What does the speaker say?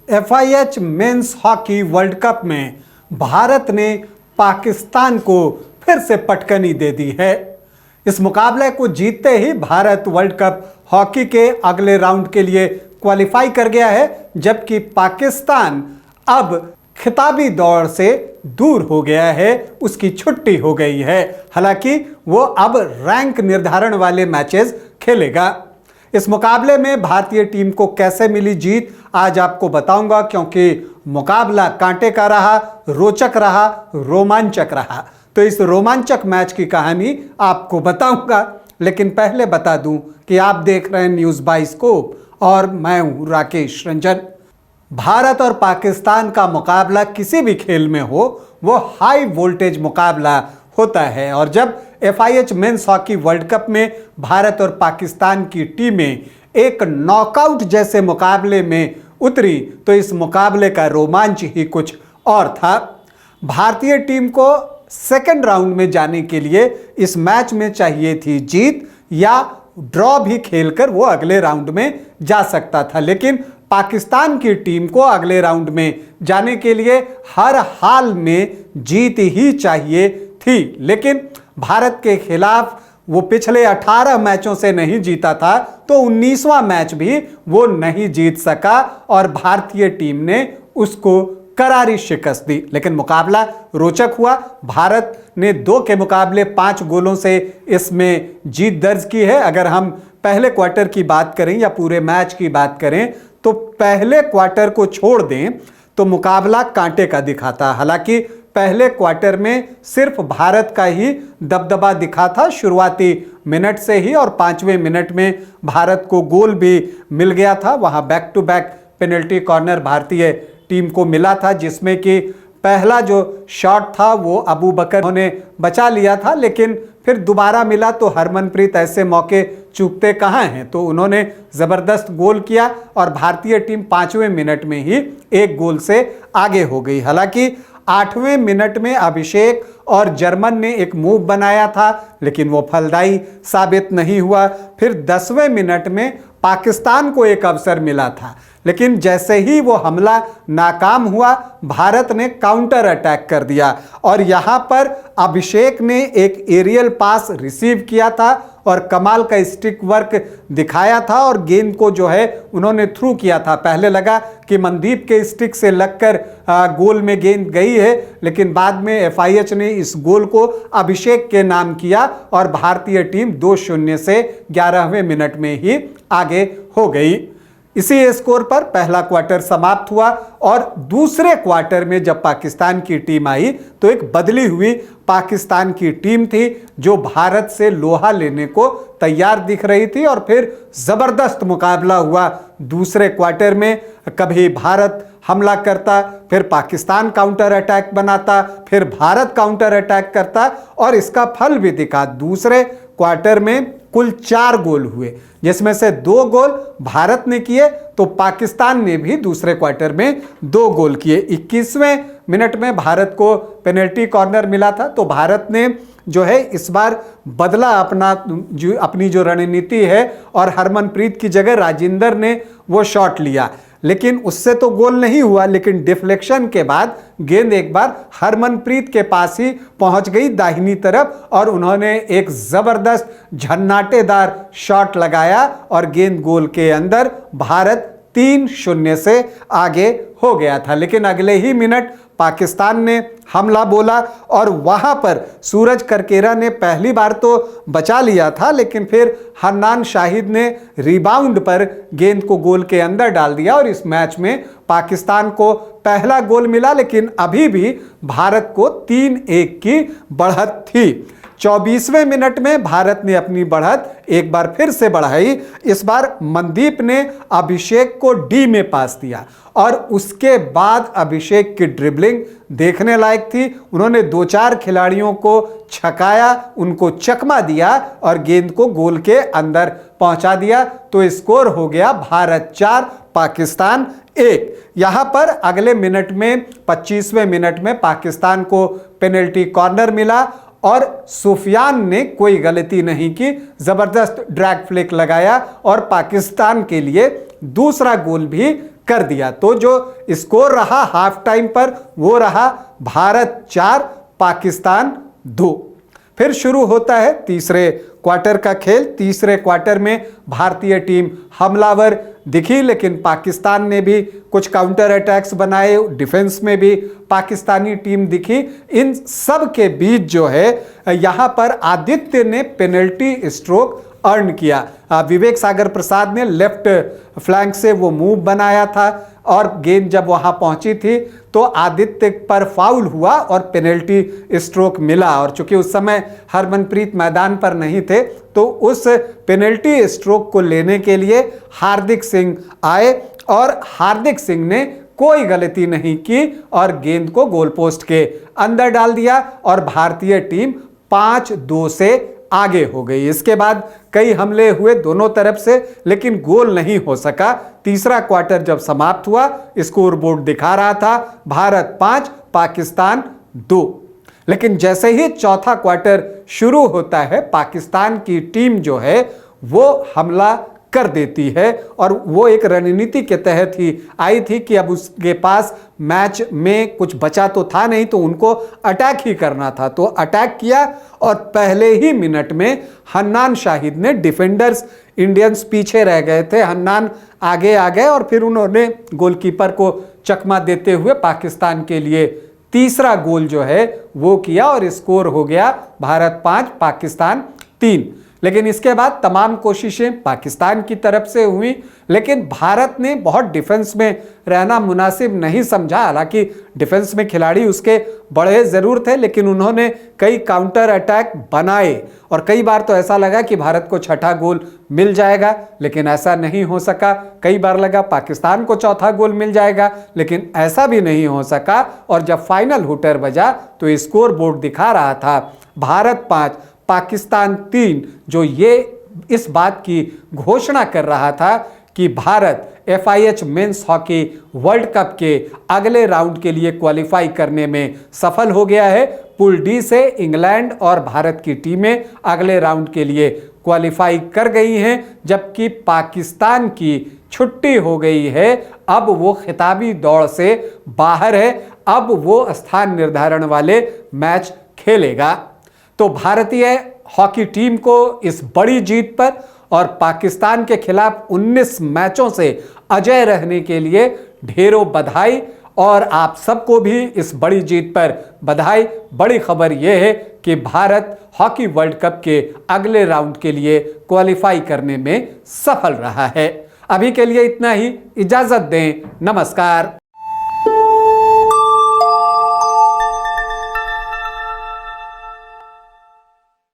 FIH men's hockey world cup में भारत ने पाकिस्तान को फिर से पटकनी दे दी है। इस मुकाबले को जीतते ही भारत वर्ल्ड कप हॉकी के अगले राउंड के लिए क्वालिफाई कर गया है, जबकि पाकिस्तान अब खिताबी दौड़ से दूर हो गया है, उसकी छुट्टी हो गई है। हालांकि वो अब रैंक निर्धारण वाले मैचेस खेलेगा। इस मुकाबले में भारतीय टीम को कैसे मिली जीत आज आपको बताऊंगा, क्योंकि मुकाबला कांटे का रहा, रोचक रहा, रोमांचक रहा। तो इस रोमांचक मैच की कहानी आपको बताऊंगा, लेकिन पहले बता दूं कि आप देख रहे हैं न्यूज़ बाइस्कोप और मैं हूं राकेश रंजन। भारत और पाकिस्तान का मुकाबला किसी भी खेल में हो, वो हाई वोल्टेज मुकाबला होता है। और जब FIH men's hockey world cup में भारत और पाकिस्तान की टीमें एक नॉकआउट जैसे मुकाबले में उतरी, तो इस मुकाबले का रोमांच ही कुछ और था। भारतीय टीम को सेकेंड राउंड में जाने के लिए इस मैच में चाहिए थी जीत, या ड्रॉ भी खेलकर वो अगले राउंड में जा सकता था। लेकिन पाकिस्तान की टीम को अगले राउंड में जाने के लिए हर हाल में जीत ही चाहिए थी। लेकिन भारत के खिलाफ वो पिछले 18 मैचों से नहीं जीता था, तो 19वां मैच भी वो नहीं जीत सका और भारतीय टीम ने उसको करारी शिकस्त दी। लेकिन मुकाबला रोचक हुआ। भारत ने 2 के मुकाबले 5 गोलों से इसमें जीत दर्ज की है। अगर हम पहले क्वार्टर की बात करें या पूरे मैच की बात करें, तो पहले क्वार्टर को छोड़ दें तो मुकाबला कांटे का दिखा था। हालांकि पहले क्वार्टर में सिर्फ भारत का ही दबदबा दिखा था शुरुआती मिनट से ही, और 5वें मिनट में भारत को गोल भी मिल गया था। वहां back to back penalty corner भारतीय टीम को मिला था, जिसमें कि पहला जो शॉट था वो अबू बकर ने बचा लिया था, लेकिन फिर दोबारा मिला तो हरमनप्रीत ऐसे मौके चूकते कहाँ हैं, तो उन्होंने ज़बरदस्त गोल किया और भारतीय टीम 5वें मिनट में ही 1 गोल से आगे हो गई। हालांकि 8वें मिनट में अभिषेक और जर्मन ने एक मूव बनाया था, लेकिन वो फलदायी साबित नहीं हुआ। फिर 10वें मिनट में पाकिस्तान को एक अवसर मिला था, लेकिन जैसे ही वो हमला नाकाम हुआ, भारत ने काउंटर अटैक कर दिया और यहाँ पर अभिषेक ने एक एरियल पास रिसीव किया था और कमाल का स्टिक वर्क दिखाया था और गेंद को जो है उन्होंने थ्रू किया था। पहले लगा कि मनदीप के स्टिक से लगकर गोल में गेंद गई है, लेकिन बाद में FIH ने इस गोल को अभिषेक के नाम किया और भारतीय टीम 2-0 से 11वें मिनट में ही आगे हो गई। इसी स्कोर पर पहला क्वार्टर समाप्त हुआ और दूसरे क्वार्टर में जब पाकिस्तान की टीम आई, तो एक बदली हुई पाकिस्तान की टीम थी जो भारत से लोहा लेने को तैयार दिख रही थी। और फिर जबरदस्त मुकाबला हुआ दूसरे क्वार्टर में। कभी भारत हमला करता, फिर पाकिस्तान काउंटर अटैक बनाता, फिर भारत काउंटर अटैक करता और इसका फल भी दिखा। दूसरे क्वार्टर में कुल 4 गोल हुए, जिसमें से 2 गोल भारत ने किए, तो पाकिस्तान ने भी दूसरे क्वार्टर में 2 गोल किए। 21वें मिनट में भारत को पेनल्टी कॉर्नर मिला था, तो भारत ने जो है इस बार बदला अपनी जो रणनीति है और हरमनप्रीत की जगह राजिंदर ने वो शॉट लिया, लेकिन उससे तो गोल नहीं हुआ। लेकिन डिफ्लेक्शन के बाद गेंद एक बार हरमनप्रीत के पास ही पहुंच गई दाहिनी तरफ और उन्होंने एक जबरदस्त झन्नाटेदार शॉट लगाया और गेंद गोल के अंदर। भारत 3-0 से आगे हो गया था, लेकिन अगले ही मिनट पाकिस्तान ने हमला बोला और वहां पर सूरज करकेरा ने पहली बार तो बचा लिया था, लेकिन फिर हन्नान शाहिद ने रिबाउंड पर गेंद को गोल के अंदर डाल दिया और इस मैच में पाकिस्तान को पहला गोल मिला। लेकिन अभी भी भारत को 3-1 की बढ़त थी। 24वें मिनट में भारत ने अपनी बढ़त एक बार फिर से बढ़ाई। इस बार मनदीप ने अभिषेक को डी में पास दिया और उसके बाद अभिषेक की ड्रिबलिंग देखने लायक थी। उन्होंने 2-4 खिलाड़ियों को छकाया, उनको चकमा दिया और गेंद को गोल के अंदर पहुंचा दिया। तो स्कोर हो गया भारत 4 पाकिस्तान 1। यहां पर अगले मिनट में 25वें मिनट में पाकिस्तान को पेनल्टी कॉर्नर मिला और सुफियान ने कोई गलती नहीं की, जबरदस्त ड्रैग फ्लिक लगाया और पाकिस्तान के लिए दूसरा गोल भी कर दिया। तो जो स्कोर रहा हाफ टाइम पर वो रहा भारत 4 पाकिस्तान 2। फिर शुरू होता है तीसरे क्वार्टर का खेल। तीसरे क्वार्टर में भारतीय टीम हमलावर दिखी, लेकिन पाकिस्तान ने भी कुछ काउंटर अटैक्स बनाए, डिफेंस में भी पाकिस्तानी टीम दिखी। इन सब के बीच जो है यहाँ पर आदित्य ने पेनल्टी स्ट्रोक अर्न किया। विवेक सागर प्रसाद ने लेफ्ट फ्लैंक से वो मूव बनाया था और गेंद जब वहां पहुंची थी तो आदित्य पर फाउल हुआ और पेनल्टी स्ट्रोक मिला। और चूंकि उस समय हरमनप्रीत मैदान पर नहीं थे तो उस पेनल्टी स्ट्रोक को लेने के लिए हार्दिक सिंह आए और हार्दिक सिंह ने कोई गलती नहीं की और गेंद को गोल पोस्ट के अंदर डाल दिया और भारतीय टीम 5-2 से आगे हो गई। इसके बाद कई हमले हुए दोनों तरफ से, लेकिन गोल नहीं हो सका। तीसरा क्वार्टर जब समाप्त हुआ, स्कोर बोर्ड दिखा रहा था भारत 5 पाकिस्तान 2। लेकिन जैसे ही चौथा क्वार्टर शुरू होता है, पाकिस्तान की टीम जो है वो हमला कर देती है और वो एक रणनीति के तहत ही आई थी कि अब उसके पास मैच में कुछ बचा तो था नहीं, तो उनको अटैक ही करना था। तो अटैक किया और पहले ही मिनट में हन्नान शाहिद ने, डिफेंडर्स इंडियंस पीछे रह गए थे, हन्नान आगे आ गए और फिर उन्होंने गोलकीपर को चकमा देते हुए पाकिस्तान के लिए तीसरा गोल जो है वो किया और स्कोर हो गया भारत 5 पाकिस्तान 3। लेकिन इसके बाद तमाम कोशिशें पाकिस्तान की तरफ से हुई, लेकिन भारत ने बहुत डिफेंस में रहना मुनासिब नहीं समझा। हालांकि डिफेंस में खिलाड़ी उसके बड़े ज़रूर थे, लेकिन उन्होंने कई काउंटर अटैक बनाए और कई बार तो ऐसा लगा कि भारत को छठा गोल मिल जाएगा, लेकिन ऐसा नहीं हो सका। कई बार लगा पाकिस्तान को चौथा गोल मिल जाएगा, लेकिन ऐसा भी नहीं हो सका। और जब फाइनल हुटर बजा तो स्कोर बोर्ड दिखा रहा था भारत 5 पाकिस्तान 3, जो ये इस बात की घोषणा कर रहा था कि Bharat FIH men's hockey world cup के अगले राउंड के लिए क्वालिफाई करने में सफल हो गया है। पूल डी से इंग्लैंड और भारत की टीमें अगले राउंड के लिए क्वालिफाई कर गई हैं, जबकि पाकिस्तान की छुट्टी हो गई है। अब वो खिताबी दौड़ से बाहर है, अब वो स्थान निर्धारण वाले मैच खेलेगा। तो भारतीय हॉकी टीम को इस बड़ी जीत पर और पाकिस्तान के खिलाफ 19 मैचों से अजय रहने के लिए ढेरों बधाई, और आप सबको भी इस बड़ी जीत पर बधाई। बड़ी खबर यह है कि भारत हॉकी वर्ल्ड कप के अगले राउंड के लिए क्वालिफाई करने में सफल रहा है। अभी के लिए इतना ही, इजाजत दें, नमस्कार।